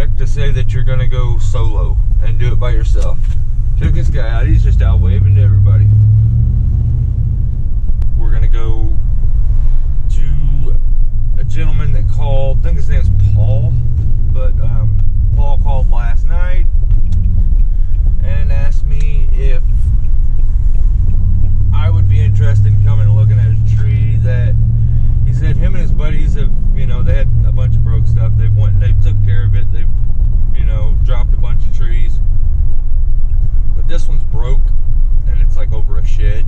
project to say that you're gonna go solo and do it by yourself. Check this guy out, he's just out waving to everybody. We're gonna go to a gentleman that called, I think his name's Paul, but Paul called last night and asked me if I would be interested in coming and looking at a tree that he said him and his buddies have, you know, they had a bunch of broke stuff. They took care of it. They've, you know, dropped a bunch of trees. But this one's broke and it's like over a shed.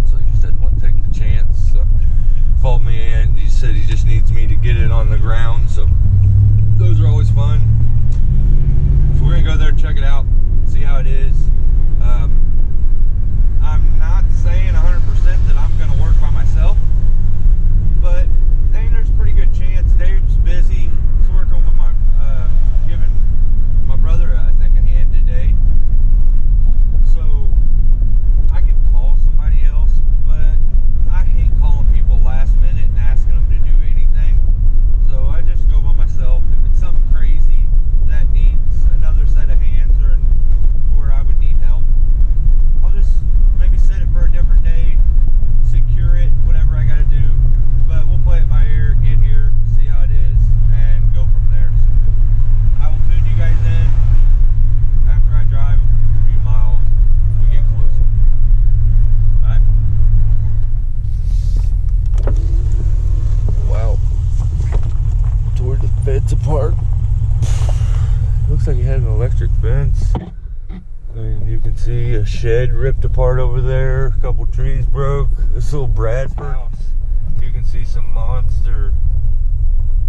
So he just didn't want to take the chance. So called me in. He said he just needs me to get it on the ground. So those are always fun. So we're gonna go there, check it out, see how it is. I'm not saying 100% that I'm gonna work by myself, but hey, there's a pretty good chance. Dave's busy. He's working with my, giving my brother, I think, a hand today. So I could call somebody else, but I hate calling people last minute and asking them to do anything. So I just go by myself. If it's something crazy that needs another set of hands or where I would need help, I'll just maybe set it for a different day, secure it, whatever I gotta do. But we'll play it by ear, get here, see how it is, and go from there. So I will tune you guys in after I drive a few miles, we get closer. Alright. Wow. Toward the fence apart. Looks like he had an electric fence. I mean, you can see a shed ripped apart over there, a couple trees broke. This little Bradford house, you can see some monster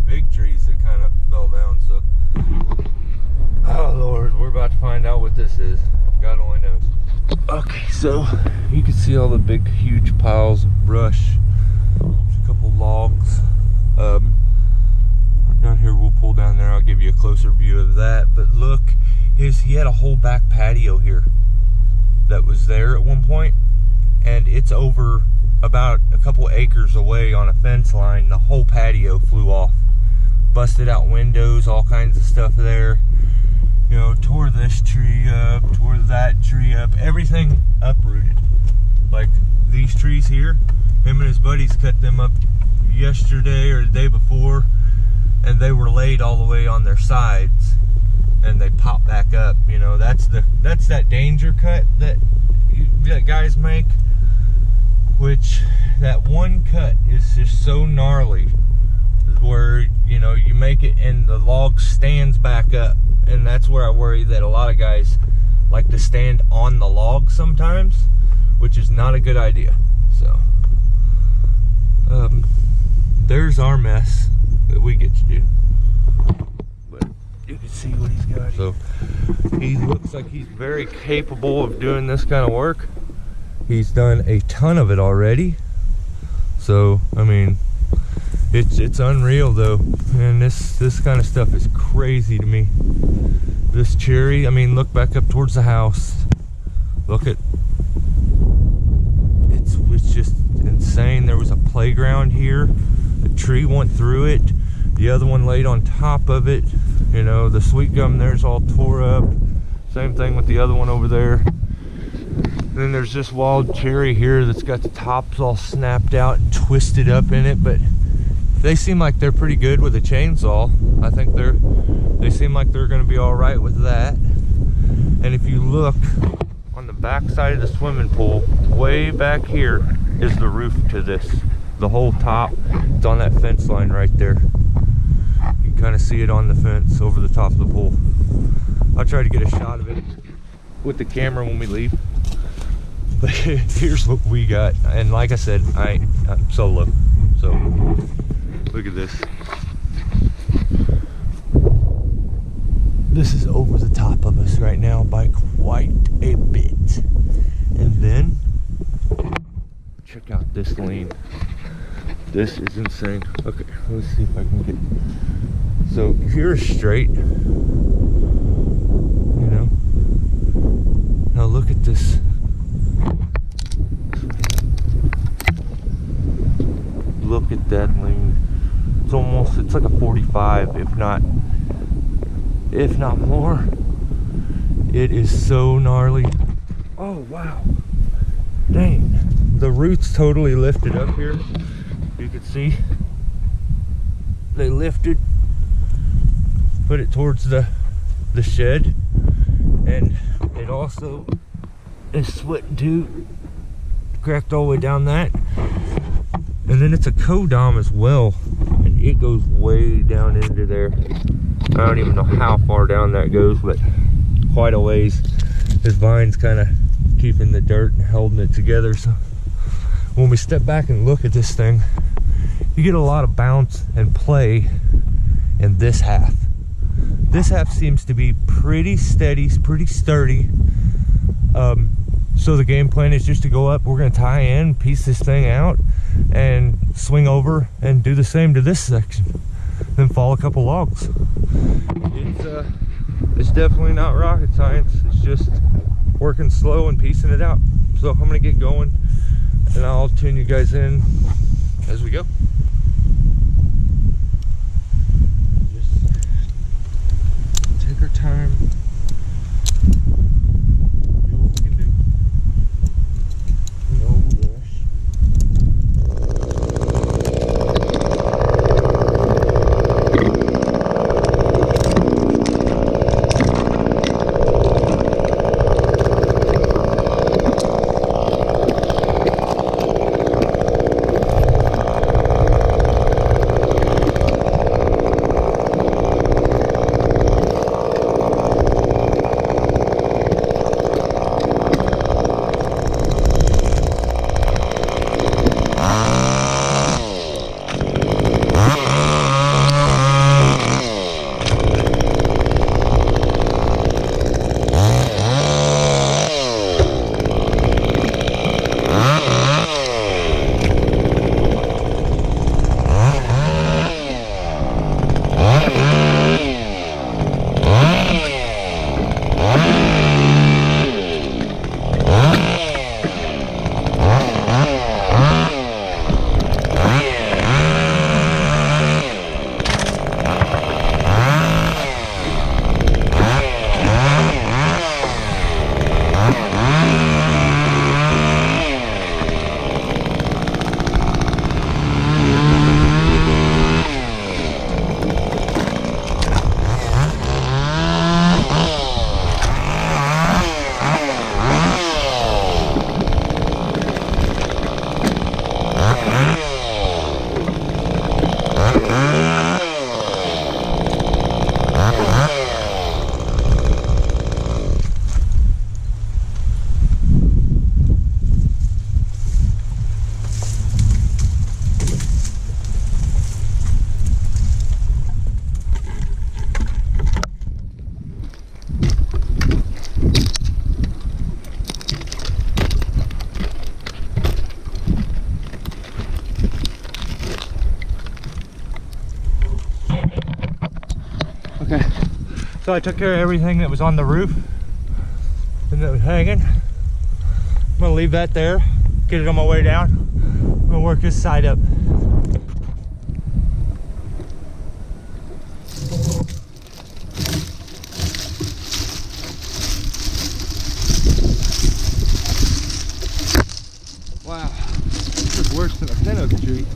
big trees that kind of fell down. So, oh Lord, we're about to find out what this is. God only knows. Okay, so you can see all the big, huge piles of brush. There's a couple logs. Down here, we'll pull down there. I'll give you a closer view of that. But look. He had a whole back patio here that was there at one point, and it's over about a couple acres away on a fence line. The whole patio flew off, busted out windows, all kinds of stuff there. You know, tore this tree up, tore that tree up, everything uprooted. Like these trees here, him and his buddies cut them up yesterday or the day before, and they were laid all the way on their sides. And they pop back up. You know, that's that danger cut that guys make, which that one cut is just so gnarly, where, you know, you make it and the log stands back up, and that's where I worry that a lot of guys like to stand on the log sometimes, which is not a good idea. So there's our mess that we get to do. You can see what he's got. So he looks like he's very capable of doing this kind of work. He's done a ton of it already. So I mean, it's unreal though, and this kind of stuff is crazy to me. This cherry, I mean, look back up towards the house. Look at it's just insane. There was a playground here. A tree went through it. The other one laid on top of it. You know, the sweet gum there's all tore up. Same thing with the other one over there. Then there's this wild cherry here that's got the tops all snapped out and twisted up in it, but they seem like they're pretty good with a chainsaw. I think they seem like they're gonna be all right with that. And if you look on the back side of the swimming pool, way back here is the roof to this. The whole top, it's on that fence line right there. You can kind of see it on the fence over the top of the pool. I'll try to get a shot of it with the camera when we leave. But here's what we got. And like I said, I'm solo. So look at this. This is over the top of us right now by quite a bit. And then check out this lane. This is insane. Okay, let's see if I can get. So here's straight. You know. Now look at this. Look at that lane. It's like a 45, if not if not more. It is so gnarly. Oh wow, dang. The roots totally lifted up here. You can see they lifted, put it towards the shed, and it also is split too, cracked all the way down that. And then it's a codom as well, and it goes way down into there. I don't even know how far down that goes, but quite a ways. His vine's kind of keeping the dirt and holding it together. So when we step back and look at this thing, you get a lot of bounce and play in this half. This half seems to be pretty steady, pretty sturdy. So the game plan is just to go up, we're gonna tie in, piece this thing out, and swing over and do the same to this section. Then fall a couple logs. It's definitely not rocket science. It's just working slow and piecing it out. So I'm gonna get going, and I'll tune you guys in as we go. Just take our time. Do what we can do. No rush. Okay, so I took care of everything that was on the roof and that was hanging. I'm gonna leave that there, get it on my way down. I'm gonna work this side up. Wow, this is worse than a pin oak tree.